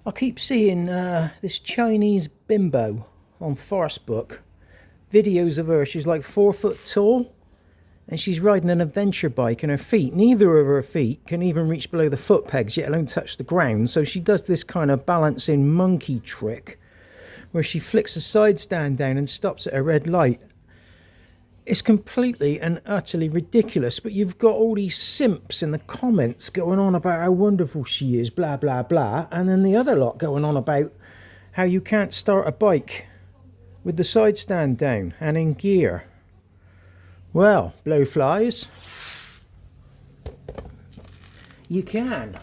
I keep seeing this Chinese bimbo on Facebook. Videos of her. She's like 4 foot tall. And she's riding an adventure bike, and her feet, neither of her feet can even reach below the foot pegs, yet alone touch the ground. So she does this kind of balancing monkey trick where she flicks a side stand down and stops at a red light. It's completely and utterly ridiculous, but you've got all these simps in the comments going on about how wonderful she is, blah, blah, blah. And then the other lot going on about how you can't start a bike with the side stand down and in gear. Well, blowflies, you can.